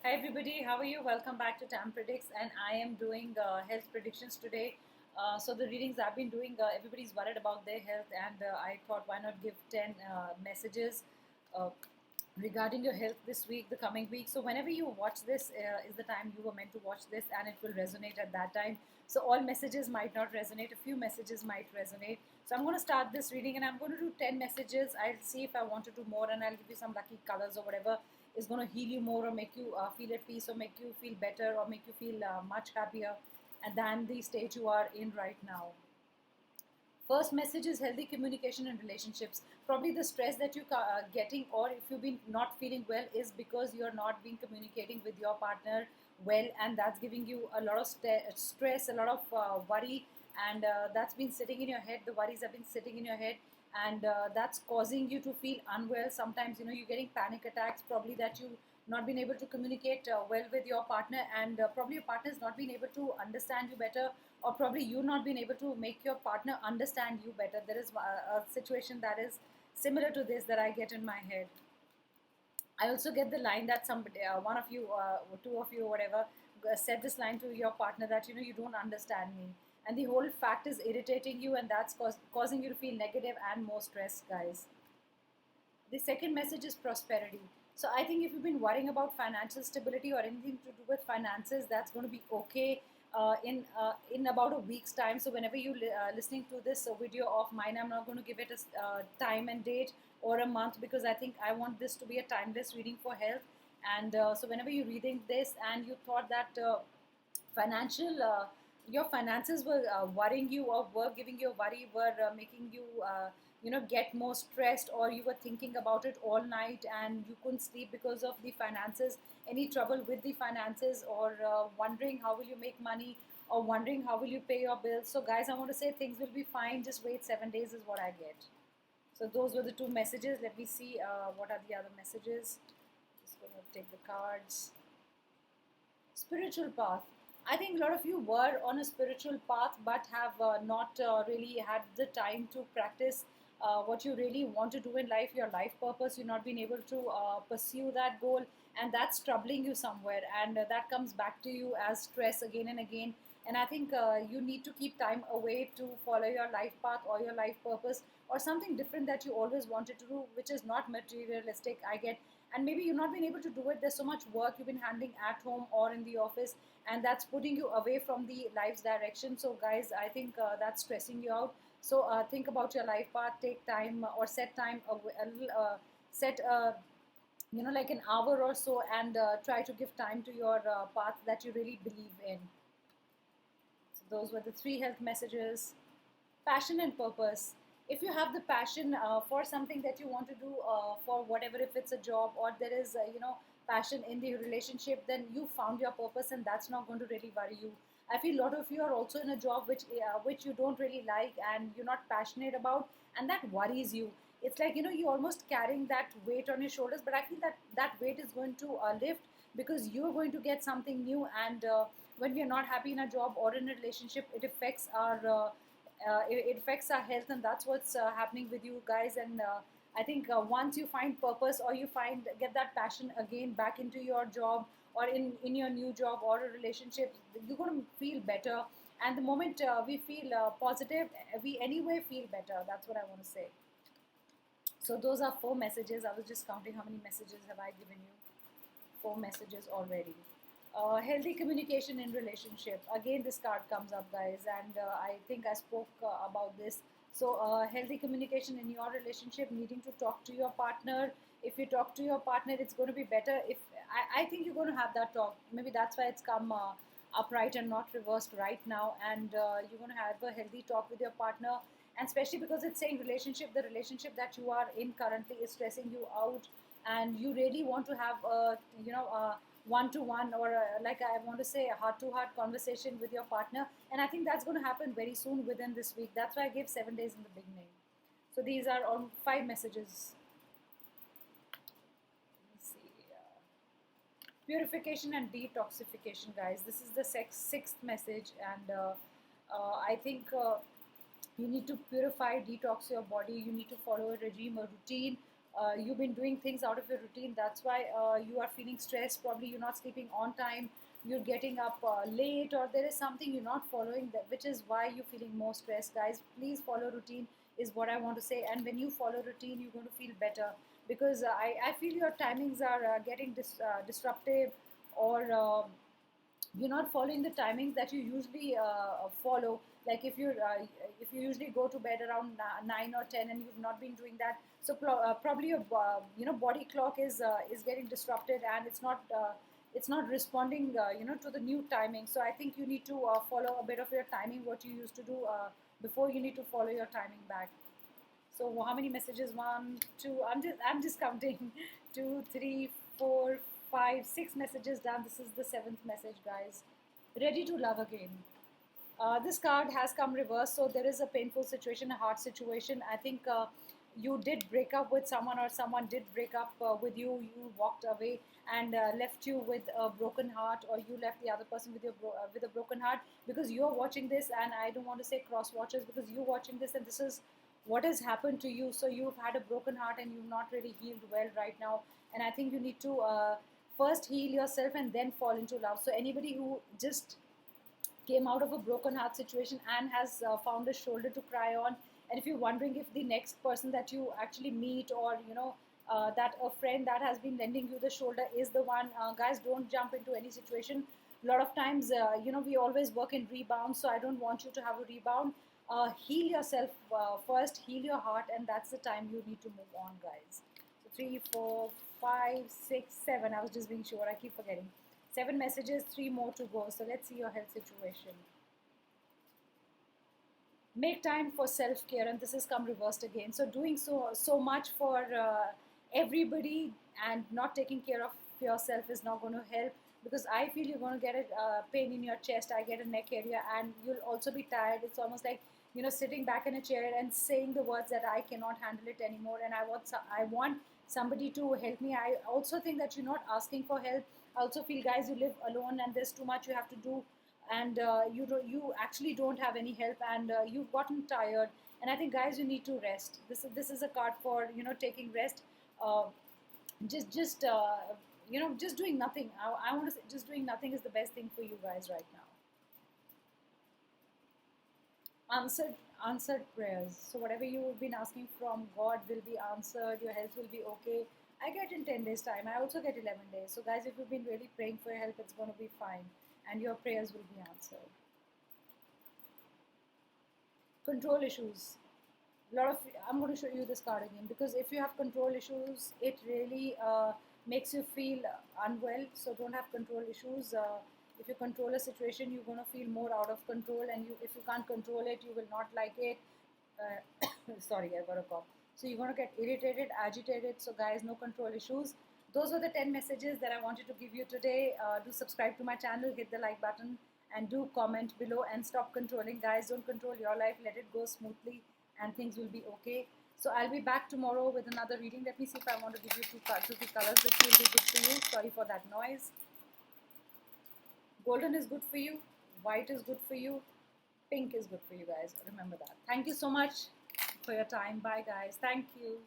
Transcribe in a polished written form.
Hi everybody, how are you? Welcome back to Tam Predicts, and I am doing health predictions today. So the readings I've been doing, everybody's worried about their health, and I thought why not give 10 messages uh, regarding your health this week, the coming week. So whenever you watch this, is the time you were meant to watch this, and it will resonate at that time. So all messages might not resonate. A few messages might resonate. So I'm going to start this reading, and I'm going to do 10 messages. I'll see if I want to do more, and I'll give you some lucky colors or whatever is going to heal you more or make you feel at peace or make you feel better or make you feel much happier than the stage you are in right now. First message is healthy communication in relationships. Probably the stress that you are getting, or if you've been not feeling well, is because you're not been communicating with your partner well, and that's giving you a lot of stress, a lot of worry, and that's been sitting in your head. The worries have been sitting in your head, and that's causing you to feel unwell. Sometimes you're getting panic attacks. Probably that you not been able to communicate well with your partner, and probably your partner has not been able to understand you better, or probably you not been able to make your partner understand you better. There is a situation that is similar to this that I get in my head. I also get the line that somebody, one of you, two of you, whatever, said this line to your partner that you don't understand me, and the whole fact is irritating you, and that's causing you to feel negative and more stressed, guys. The second message is prosperity. So I think if you've been worrying about financial stability or anything to do with finances, that's going to be okay in about a week's time. So whenever you listening to this video of mine, I'm not going to give it a time and date or a month, because I think I want this to be a timeless reading for health. And so whenever you're reading this and you thought that financial your finances were worrying you, or were giving you a worry, were making you get more stressed, or you were thinking about it all night and you couldn't sleep because of the finances, any trouble with the finances, or wondering how will you make money, or wondering how will you pay your bills. So guys, I want to say things will be fine, just wait 7 days is what I get. So those were the two messages. Let me see what are the other messages. Just going to take the cards. Spiritual path. I think a lot of you were on a spiritual path, but have not really had the time to practice what you really want to do in life, your life purpose. You've not been able to pursue that goal, and that's troubling you somewhere, and that comes back to you as stress again and again. And I think you need to keep time away to follow your life path or your life purpose, or something different that you always wanted to do, which is not materialistic. I get, and maybe you've not been able to do it. There's so much work you've been handling at home or in the office, and that's putting you away from the life's direction. So guys, I think that's stressing you out. So think about your life path, take time or set time set like an hour or so, and try to give time to your path that you really believe in. So those were the three health messages. Passion and purpose. If you have the passion for something that you want to do, for whatever, if it's a job, or there is passion in the relationship, then you found your purpose, and that's not going to really worry you. I feel a lot of you are also in a job which you don't really like and you're not passionate about, and that worries you. It's like you're almost carrying that weight on your shoulders, but I feel that that weight is going to lift, because you're going to get something new. And when we are not happy in a job or in a relationship, it affects our it affects our health, and that's what's happening with you guys. And I think once you find purpose, or you get that passion again back into your job, or in your new job or a relationship, you're going to feel better. And the moment we feel positive, we anyway feel better. That's what I want to say. So those are four messages. I was just counting how many messages have I given you. Four messages already. Healthy communication in relationship. Again, this card comes up, guys, and I think I spoke about this. So healthy communication in your relationship, needing to talk to your partner. If you talk to your partner, it's going to be better. If I think you're going to have that talk. Maybe that's why it's come upright and not reversed right now. And you're going to have a healthy talk with your partner. And especially because it's saying relationship, the relationship that you are in currently is stressing you out, and you really want to have a one-to-one, or like I want to say, a heart-to-heart conversation with your partner. And I think that's going to happen very soon within this week. That's why I gave 7 days in the beginning. So these are all 5 messages. Let's see. Purification and detoxification, guys. This is the sixth message, and I think you need to purify, detox your body. You need to follow a regime, a routine you've been doing things out of your routine. That's why you are feeling stressed. Probably you're not sleeping on time, you're getting up late, or there is something you're not following, that which is why you're feeling more stressed. Guys, please follow routine is what I want to say. And when you follow routine, you're going to feel better, because I feel your timings are getting disruptive, or you're not following the timings that you usually follow. Like if you usually go to bed around 9 or 10, and you've not been doing that, so probably your body clock is getting disrupted, and it's not responding to the new timing. So I think you need to follow a bit of your timing, what you used to do before. You need to follow your timing back. So how many messages? One, two. I'm just counting. Two, three, four, five, six messages done. This is the seventh message, guys. Ready to love again. This card has come reversed, so there is a painful situation, a hard situation. I think you did break up with someone, or someone did break up with you. You walked away and left you with a broken heart, or you left the other person with with a broken heart, because you're watching this. And I don't want to say cross watchers, because you're watching this, and this is what has happened to you. So you've had a broken heart, and you've not really healed well right now. And I think you need to first heal yourself and then fall into love. So anybody who just came out of a broken heart situation and has found a shoulder to cry on, and if you're wondering if the next person that you actually meet, or that a friend that has been lending you the shoulder is the one, guys, don't jump into any situation. A lot of times, we always work in rebound, so I don't want you to have a rebound. Heal yourself first, heal your heart, and that's the time you need to move on, guys. So 3, 4, 5, 6, 7. I was just being sure, I keep forgetting. 7 messages, 3 more to go. So let's see your health situation. Make time for self-care, and this has come reversed again. So doing so much for everybody and not taking care of yourself is not going to help, because I feel you're going to get a pain in your chest. I get a neck area, and you'll also be tired. It's almost like sitting back in a chair and saying the words that I cannot handle it anymore, and I want somebody to help me. I also think that you're not asking for help. I also feel, guys, you live alone, and there's too much you have to do, and you actually don't have any help, and you've gotten tired. And I think, guys, you need to rest. This is a card for taking rest. uh, just doing nothing. I want to say just doing nothing is the best thing for you guys right now. Answered prayers. So whatever you've been asking from God will be answered. Your health will be okay. I get in 10 days time. I also get 11 days. So guys, if you've been really praying for your health, it's going to be fine, and your prayers will be answered. Control issues. I'm going to show you this card again, because if you have control issues, it really makes you feel unwell. So don't have control issues. If you control a situation, you're going to feel more out of control, and if you can't control it, you will not like it. Sorry, I got a cough. So you're going to get irritated, agitated. So guys, no control issues. Those are the 10 messages that I wanted to give you today. Do subscribe to my channel, hit the like button, and do comment below, and stop controlling. Guys, don't control your life. Let it go smoothly, and things will be okay. So I'll be back tomorrow with another reading. Let me see if I want to give you two colors which will be good for you. Sorry for that noise. Golden is good for you. White is good for you. Pink is good for you, guys. Remember that. Thank you so much for your time. Bye, guys. Thank you.